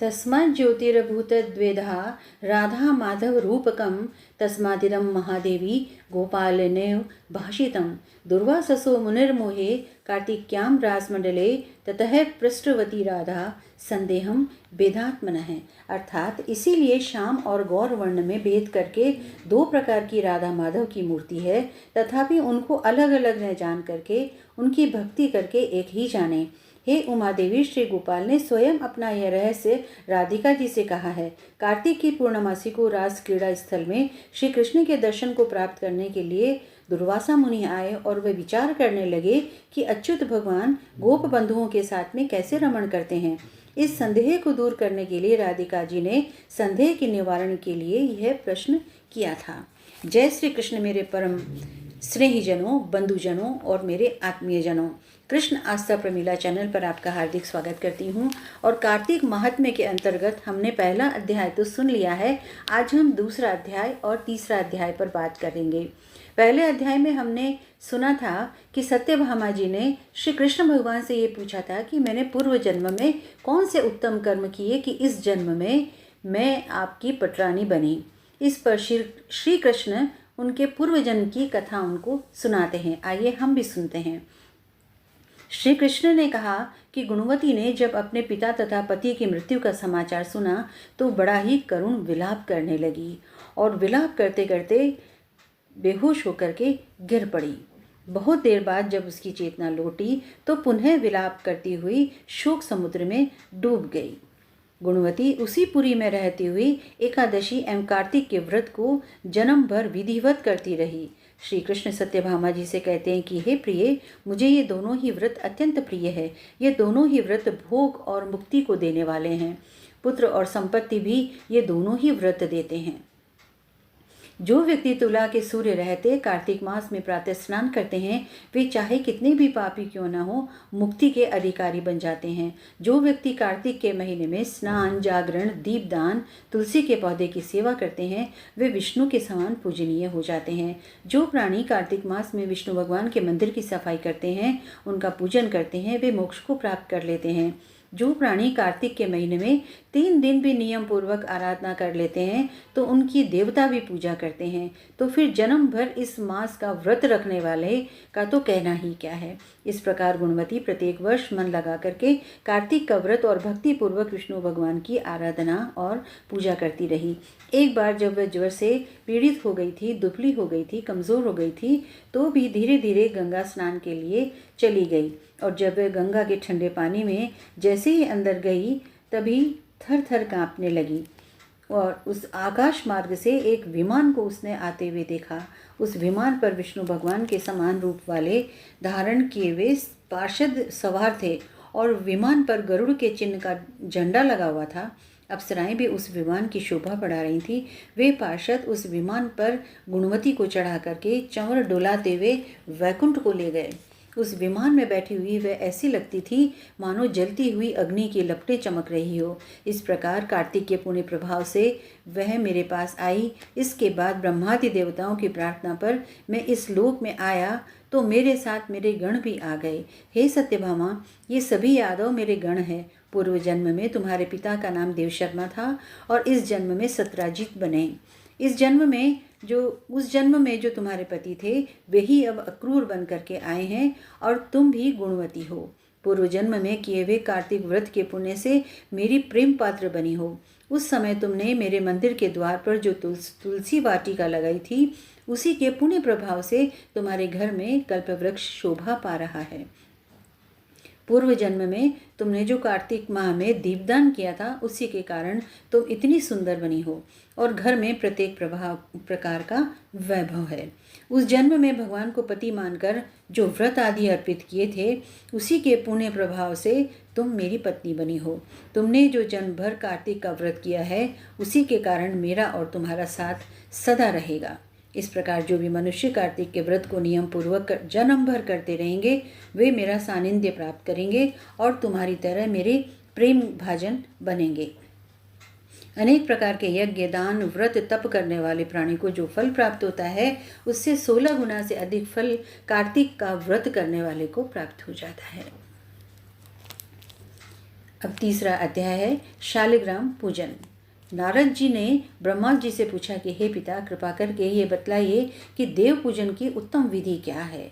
तस्मात् ज्योतिरभूत द्वेधा राधा माधव रूपकं तस्मादिदं महादेवी गोपालनेव भाषितं दुर्वाससो मुनिर्मोहे कार्तिक्यां रासमंडले ततः पृष्ठवती राधा संदेहम भेदात्मन है। अर्थात इसीलिए श्याम और गौर वर्ण में भेद करके दो प्रकार की राधा माधव की मूर्ति है, तथापि उनको अलग अलग न जान करके उनकी भक्ति करके एक ही जाने। हे उमा देवी, श्री गोपाल ने स्वयं अपना यह रहस्य राधिका जी से कहा है। कार्तिक की पूर्णमासी को रास क्रीड़ा स्थल में श्री कृष्ण के दर्शन को प्राप्त करने के लिए दुर्वासा मुनि आए और वे विचार करने लगे कि अच्युत भगवान गोप बंधुओं के साथ में कैसे रमण करते हैं। इस संदेह को दूर करने के लिए राधिका जी ने संदेह के निवारण के लिए यह प्रश्न किया था। जय श्री कृष्ण मेरे परम स्नेहीजनों, बंधुजनों और मेरे आत्मीयजनों, कृष्ण आस्था प्रमीला चैनल पर आपका हार्दिक स्वागत करती हूँ। और कार्तिक महात्म्य के अंतर्गत हमने पहला अध्याय तो सुन लिया है। आज हम दूसरा अध्याय और तीसरा अध्याय पर बात करेंगे। पहले अध्याय में हमने सुना था कि सत्यभामा जी ने श्री कृष्ण भगवान से ये पूछा था कि मैंने पूर्व जन्म में कौन से उत्तम कर्म किए कि इस जन्म में मैं आपकी पटरानी बनी। इस पर श्री कृष्ण उनके पूर्व जन्म की कथा उनको सुनाते हैं। आइए हम भी सुनते हैं। श्री कृष्ण ने कहा कि गुणवती ने जब अपने पिता तथा पति की मृत्यु का समाचार सुना तो बड़ा ही करुण विलाप करने लगी और विलाप करते करते बेहोश होकर के गिर पड़ी। बहुत देर बाद जब उसकी चेतना लौटी तो पुनः विलाप करती हुई शोक समुद्र में डूब गई। गुणवती उसी पुरी में रहती हुई एकादशी एवं कार्तिक के व्रत को जन्म भर विधिवत करती रही। श्री कृष्ण सत्यभामा जी से कहते हैं कि हे प्रिय, मुझे ये दोनों ही व्रत अत्यंत प्रिय है। ये दोनों ही व्रत भोग और मुक्ति को देने वाले हैं। पुत्र और संपत्ति भी ये दोनों ही व्रत देते हैं। जो व्यक्ति तुला के सूर्य रहते कार्तिक मास में प्रातः स्नान करते हैं, वे चाहे कितने भी पापी क्यों न हो, मुक्ति के अधिकारी बन जाते हैं। जो व्यक्ति कार्तिक के महीने में स्नान, जागरण, दीपदान, तुलसी के पौधे की सेवा करते हैं, वे विष्णु के समान पूजनीय हो जाते हैं। जो प्राणी कार्तिक मास में विष्णु भगवान के मंदिर की सफाई करते हैं, उनका पूजन करते हैं, वे मोक्ष को प्राप्त कर लेते हैं। जो प्राणी कार्तिक के महीने में 3 दिन भी नियम पूर्वक आराधना कर लेते हैं तो उनकी देवता भी पूजा करते हैं। तो फिर जन्म भर इस मास का व्रत रखने वाले का तो कहना ही क्या है। इस प्रकार गुणवती प्रत्येक वर्ष मन लगा करके कार्तिक का व्रत और भक्ति पूर्वक विष्णु भगवान की आराधना और पूजा करती रही। एक बार जब वह ज्वर से पीड़ित हो गई थी, दुबली हो गई थी, कमज़ोर हो गई थी, तो भी धीरे धीरे गंगा स्नान के लिए चली गई। और जब वह गंगा के ठंडे पानी में जैसे ही अंदर गई तभी थर थर काँपने लगी और उस आकाश मार्ग से एक विमान को उसने आते हुए देखा। उस विमान पर विष्णु भगवान के समान रूप वाले धारण किए हुए पार्षद सवार थे और विमान पर गरुड़ के चिन्ह का झंडा लगा हुआ था। अप्सराएं भी उस विमान की शोभा बढ़ा रही थी। वे पार्षद उस विमान पर गुणवती को चढ़ा करके चंवर डोलाते हुए वैकुंठ को ले गए। उस विमान में बैठी हुई वह ऐसी लगती थी मानो जलती हुई अग्नि की लपटें चमक रही हो। इस प्रकार कार्तिक के पुण्य प्रभाव से वह मेरे पास आई। इसके बाद ब्रह्मादि देवताओं की प्रार्थना पर मैं इस लोक में आया तो मेरे साथ मेरे गण भी आ गए। हे सत्यभामा, ये सभी यादव मेरे गण हैं। पूर्व जन्म में तुम्हारे पिता का नाम देवशर्मा था और इस जन्म में सत्राजित बने। उस जन्म में जो तुम्हारे पति थे वही अब अक्रूर बन करके आए हैं और तुम भी गुणवती हो। पूर्व जन्म में किए हुए कार्तिक व्रत के पुण्य से मेरी प्रेम पात्र बनी हो। उस समय तुमने मेरे मंदिर के द्वार पर जो तुलसी वाटिका लगाई थी, उसी के पुण्य प्रभाव से तुम्हारे घर में कल्पवृक्ष शोभा पा रहा है। पूर्व जन्म में तुमने जो कार्तिक माह में दीपदान किया था, उसी के कारण तुम इतनी सुंदर बनी हो और घर में प्रत्येक प्रकार का वैभव है। उस जन्म में भगवान को पति मानकर जो व्रत आदि अर्पित किए थे, उसी के पुण्य प्रभाव से तुम मेरी पत्नी बनी हो। तुमने जो जन्म भर कार्तिक का व्रत किया है, उसी के कारण मेरा और तुम्हारा साथ सदा रहेगा। इस प्रकार जो भी मनुष्य कार्तिक के व्रत को नियम पूर्वक जन्म भर करते रहेंगे, वे मेरा सानिध्य प्राप्त करेंगे और तुम्हारी तरह मेरे प्रेम भाजन बनेंगे। अनेक प्रकार के यज्ञ, दान, व्रत, तप करने वाले प्राणी को जो फल प्राप्त होता है, उससे 16 गुना से अधिक फल कार्तिक का व्रत करने वाले को प्राप्त हो जाता है। अब तीसरा अध्याय है शालिग्राम पूजन। नारद जी ने ब्रह्मा जी से पूछा कि हे पिता, कृपा करके ये बतलाइए कि देव पूजन की उत्तम विधि क्या है।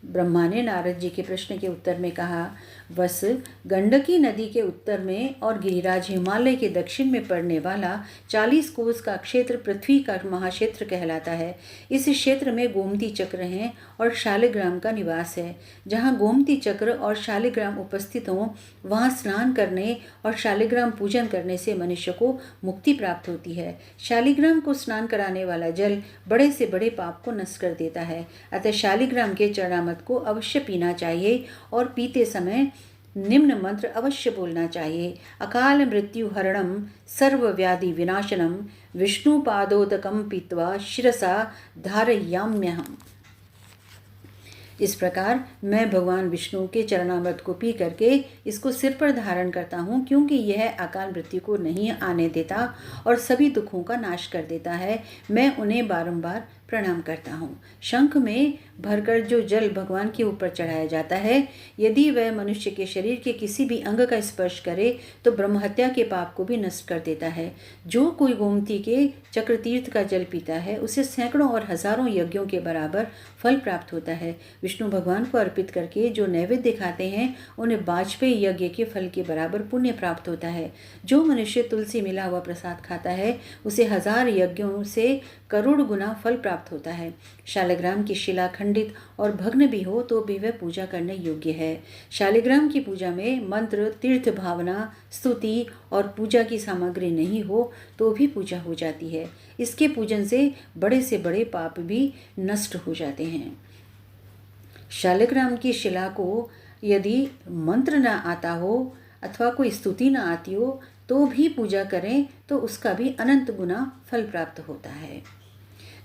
ब्रह्मा ने नारद जी के प्रश्न के उत्तर में कहा, वस गंडकी नदी के उत्तर में और गिरिराज हिमालय के दक्षिण में पड़ने वाला 40 कोस का क्षेत्र पृथ्वी का महाक्षेत्र कहलाता है। इस क्षेत्र में गोमती चक्र हैं और शालिग्राम का निवास है। जहाँ गोमती चक्र और शालिग्राम उपस्थित हों वहाँ स्नान करने और शालिग्राम पूजन करने से मनुष्य को मुक्ति प्राप्त होती है। शालिग्राम को स्नान कराने वाला जल बड़े से बड़े पाप को नष्ट कर देता है। अतः शालिग्राम के चरणामृत को अवश्य पीना चाहिए और पीते समय निम्न मंत्र अवश्य बोलना चाहिए। अकाल मृत्यु हरणम सर्व व्याधि विनाशनम विष्णु पादोदकम पीत्वा शिरसा धारयाम्यहम्। इस प्रकार मैं भगवान विष्णु के चरणामृत को पी करके इसको सिर पर धारण करता हूँ, क्योंकि यह अकाल मृत्यु को नहीं आने देता और सभी दुखों का नाश कर देता है। मैं उन्हें बारंबार प्रणाम करता हूँ। शंख में भरकर जो जल भगवान के ऊपर चढ़ाया जाता है, यदि वह मनुष्य के शरीर के किसी भी अंग का स्पर्श करे तो ब्रह्महत्या के पाप को भी नष्ट कर देता है। जो कोई गोमती के चक्रतीर्थ का जल पीता है उसे सैकड़ों और हजारों यज्ञों के बराबर फल प्राप्त होता है। विष्णु भगवान को अर्पित करके जो नैवेद्य खाते हैं उन्हें वाजपेयी यज्ञ के फल के बराबर पुण्य प्राप्त होता है। जो मनुष्य तुलसी मिला हुआ प्रसाद खाता है उसे 1000 यज्ञों से करोड़ गुना फल प्राप्त होता है। शालिग्राम की शिला खंडित और भग्न भी हो तो भी वह पूजा करने योग्य है। शालिग्राम की पूजा में मंत्र, तीर्थ भावना, स्तुति और पूजा की सामग्री नहीं हो तो भी पूजा हो जाती है। इसके पूजन से बड़े पाप भी नष्ट हो जाते हैं। शालिग्राम की शिला को यदि मंत्र न आता हो अथवा कोई स्तुति न आती हो तो भी पूजा करें तो उसका भी अनंत गुना फल प्राप्त होता है।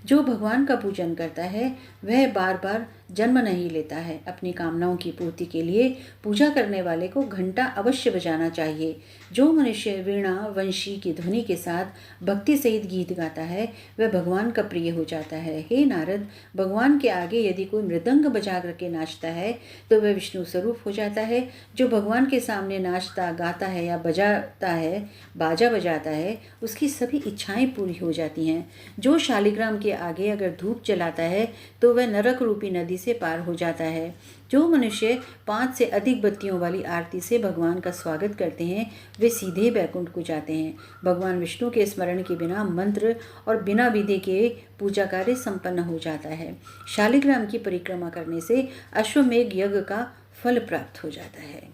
जो भगवान का पूजन करता है वह बार बार जन्म नहीं लेता है। अपनी कामनाओं की पूर्ति के लिए पूजा करने वाले को घंटा अवश्य बजाना चाहिए। जो मनुष्य वीणा वंशी की ध्वनि के साथ भक्ति सहित गीत गाता है वह भगवान का प्रिय हो जाता है। हे नारद, भगवान के आगे यदि कोई मृदंग बजा करके नाचता है तो वह विष्णु स्वरूप हो जाता है। जो भगवान के सामने नाचता गाता है या बाजा बजाता है उसकी सभी इच्छाएं पूरी हो जाती हैं। जो शालिग्राम के आगे अगर धूप जलाता है तो वह नरक रूपी नदी से पार हो जाता है। जो मनुष्य 5 से अधिक बत्तियों वाली आरती से भगवान का स्वागत करते हैं वे सीधे बैकुंठ को जाते हैं। भगवान विष्णु के स्मरण के बिना मंत्र और बिना विधि के पूजा कार्य संपन्न हो जाता है। शालिग्राम की परिक्रमा करने से अश्वमेघ यज्ञ का फल प्राप्त हो जाता है।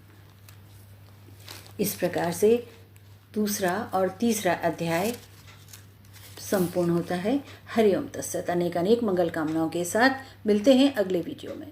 इस प्रकार से दूसरा और तीसरा अध्याय संपूर्ण होता है। हरिओम तत्सत। अनेक मंगल कामनाओं के साथ मिलते हैं अगले वीडियो में।